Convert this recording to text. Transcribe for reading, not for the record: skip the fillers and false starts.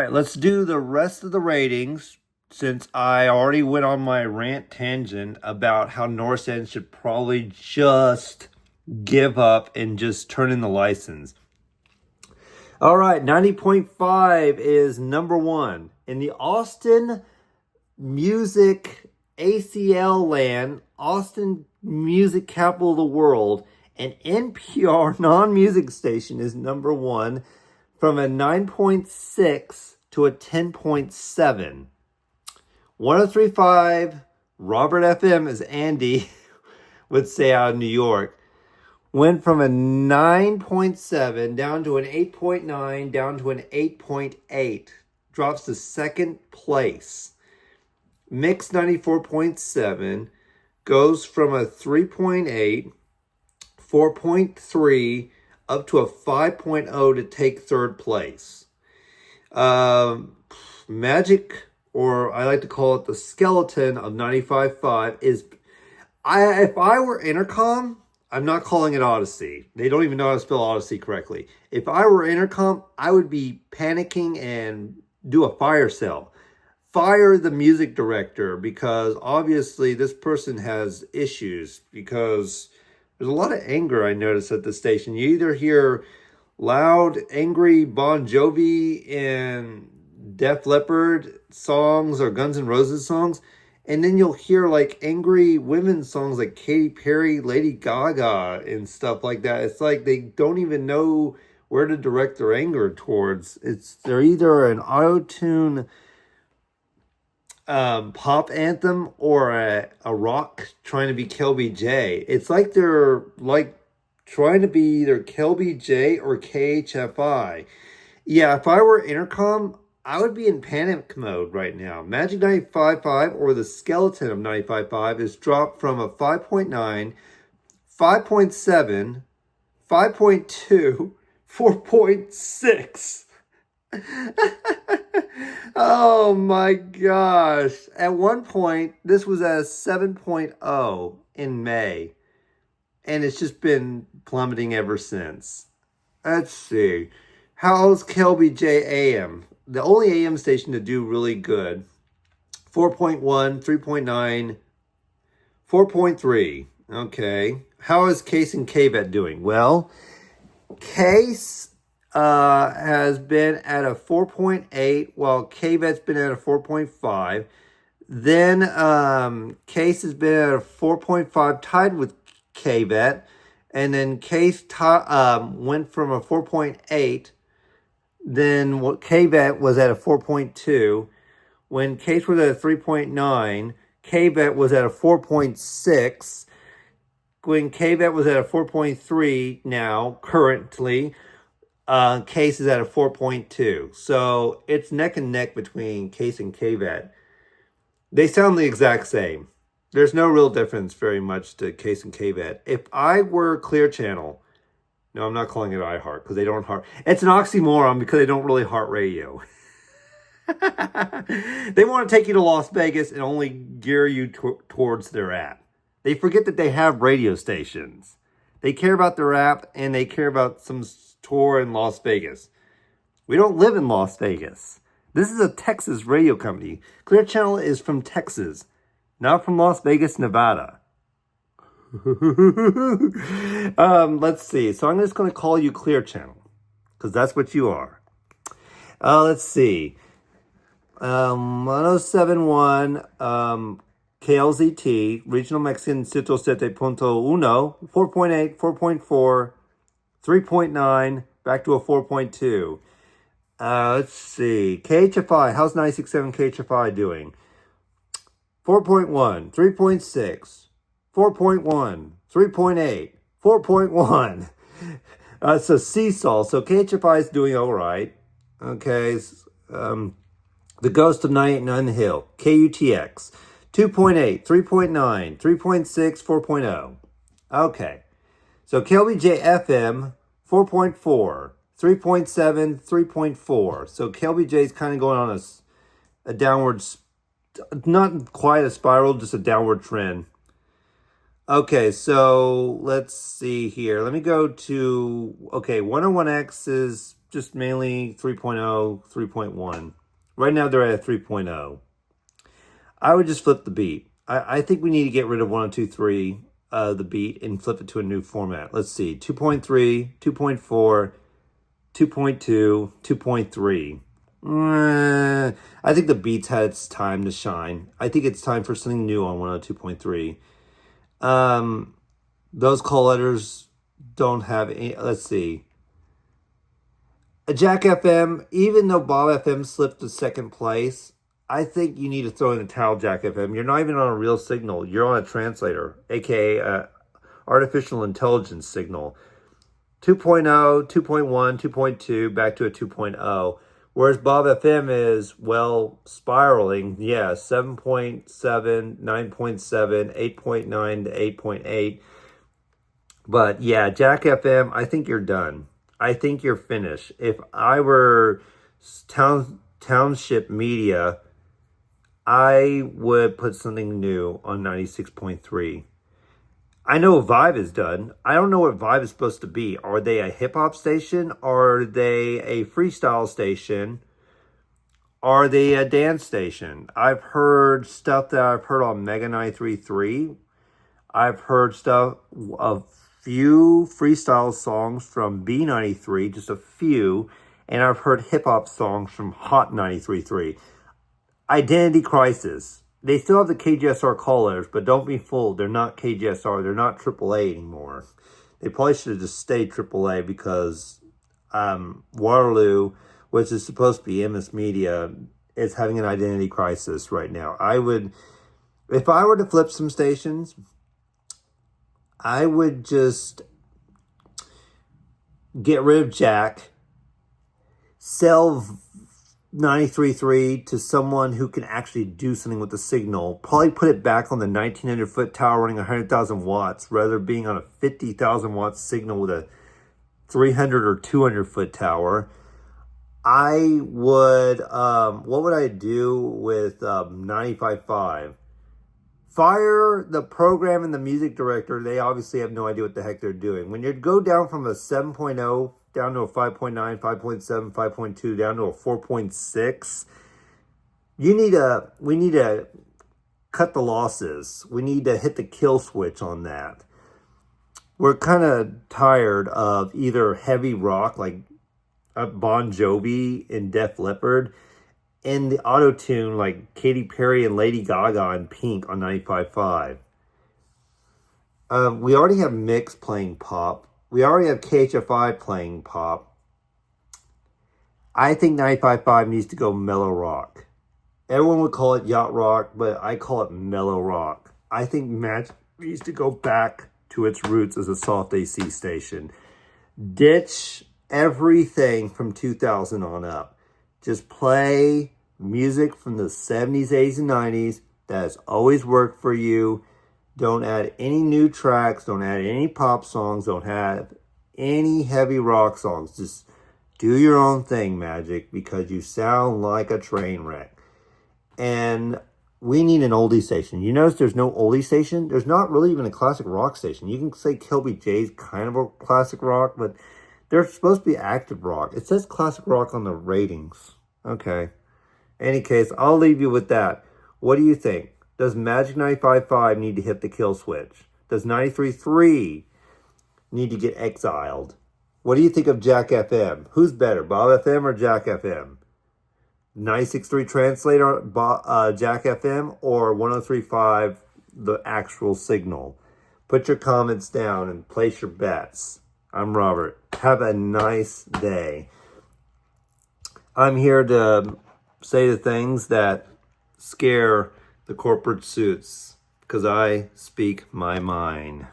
right, let's do the rest of the ratings since I already went on my rant tangent about how North End should probably just give up and just turn in the license. All right, 90.5 is number one. In the Austin music ACL land, Austin music capital of the world, an NPR non-music station is number one from a 9.6 to a 10.7. 103.5 Robert FM, as Andy would say out of New York, went from a 9.7 down to an 8.9 down to an 8.8. Drops to second place. Mix 94.7 goes from a 3.8, 4.3, up to a 5.0 to take third place. Magic, or I like to call it the skeleton of 95.5, is... if I were Intercom, I'm not calling it Odyssey. They don't even know how to spell Odyssey correctly. If I were Intercom, I would be panicking and do a fire sale. Fire the music director, because obviously this person has issues, because there's a lot of anger I notice at the station. You either hear loud, angry Bon Jovi and Def Leppard songs or Guns N' Roses songs, and then you'll hear like angry women's songs like Katy Perry, Lady Gaga, and stuff like that. It's like they don't even know where to direct their anger towards. They're either an auto-tune pop anthem or a rock trying to be KLBJ. It's like they're like trying to be either KLBJ or KHFI. Yeah, if I were Intercom, I would be in panic mode right now. Magic 95.5, or the skeleton of 95.5, is dropped from a 5.9, 5.7, 5.2, 4.6. Oh my gosh. At one point, this was at a 7.0 in May. And it's just been plummeting ever since. Let's see. How's KLBJ AM? The only AM station to do really good. 4.1, 3.9, 4.3. Okay. How is Case and KVET doing? Well, Case has been at a 4.8, while KVET's been at a 4.5. Then Case has been at a 4.5, tied with KVET. And then Case went from a 4.8. Then KVET was at a 4.2. When Case was at a 3.9, KVET was at a 4.6. When KVET was at a 4.3 now, currently, Case is at a 4.2. So it's neck and neck between Case and KVET. They sound the exact same. There's no real difference very much to Case and KVET. If I were Clear Channel... No, I'm not calling it iHeart, because they don't heart. It's an oxymoron because they don't really heart radio. They want to take you to Las Vegas and only gear you towards their app. They forget that they have radio stations. They care about their app, and they care about some tour in Las Vegas. We don't live in Las Vegas. This is a Texas radio company. Clear Channel is from Texas, not from Las Vegas, Nevada. Let's see. So I'm just going to call you Clear Channel, because that's what you are. Let's see. 1071 KLZT, Regional Mexican 107.1, 4.8, 4.4, 3.9, back to a 4.2. Let's see. KHFI, how's 96.7 KHFI doing? 4.1, 3.6. 4.1, 3.8, 4.1. It's a seesaw. So KHFI is doing all right. Okay. The Ghost of 989 The Hill, KUTX, 2.8, 3.9, 3.6, 4.0. Okay. So KLBJ FM, 4.4, 3.7, 3.4. So KLBJ is kind of going on a downward, not quite a spiral, just a downward trend. Okay, so let's see here. Let me go to, 101X is just mainly 3.0, 3.1. Right now they're at 3.0. I would just flip the beat. I think we need to get rid of 102.3, the beat, and flip it to a new format. Let's see, 2.3, 2.4, 2.2, 2.3. I think the beat's had its time to shine. I think it's time for something new on 102.3. Those call letters don't have any, let's see. A Jack FM, even though Bob FM slipped to second place, I think you need to throw in the towel, Jack FM. You're not even on a real signal. You're on a translator, aka artificial intelligence signal. 2.0, 2.1, 2.2, back to a 2.0. Whereas Bob FM is, well, spiraling. Yeah, 7.7, 9.7, 8.9 to 8.8. But yeah, Jack FM, I think you're done. I think you're finished. If I were Township Media, I would put something new on 96.3. I know Vibe is done. I don't know what Vibe is supposed to be. Are they a hip-hop station? Are they a freestyle station? Are they a dance station? I've heard stuff that I've heard on Mega 93.3. I've heard stuff of few freestyle songs from B93, just a few. And I've heard hip-hop songs from Hot 93.3. Identity Crisis. They still have the KGSR callers, but don't be fooled. They're not KGSR. They're not AAA anymore. They probably should have just stayed AAA because Waterloo, which is supposed to be MS Media, is having an identity crisis right now. If I were to flip some stations, I would just get rid of Jack, sell 93.3 to someone who can actually do something with the signal. Probably put it back on the 1900-foot tower running 100,000 watts rather than being on a 50,000 watt signal with a 300 or 200-foot tower. I would, what would I do with 95.5? Fire the program and the music director. They obviously have no idea what the heck they're doing. When you go down from a 7.0 down to a 5.9, 5.7, 5.2, down to a 4.6, we need to cut the losses. We need to hit the kill switch on that. We're kind of tired of either heavy rock like Bon Jovi and Def Leppard, and the auto-tune like Katy Perry and Lady Gaga and Pink on 95.5. We already have Mix playing pop. We already have KHFI playing pop. I think 95.5 needs to go mellow rock. Everyone would call it yacht rock, but I call it mellow rock. I think Magic needs to go back to its roots as a soft AC station. Ditch everything from 2000 on up. Just play music from the 70s, 80s, and 90s that has always worked for you. Don't add any new tracks. Don't add any pop songs. Don't have any heavy rock songs. Just do your own thing, Magic, because you sound like a train wreck. And we need an oldie station. You notice there's no oldie station? There's not really even a classic rock station. You can say Kilby J's kind of a classic rock, but they're supposed to be active rock. It says classic rock on the ratings. Okay. Any case, I'll leave you with that. What do you think? Does Magic 95.5 need to hit the kill switch? Does 93.3 need to get exiled? What do you think of Jack FM? Who's better, Bob FM or Jack FM? 96.3 translator, Jack FM, or 103.5, the actual signal? Put your comments down and place your bets. I'm Robert. Have a nice day. I'm here to say the things that scare the corporate suits because I speak my mind.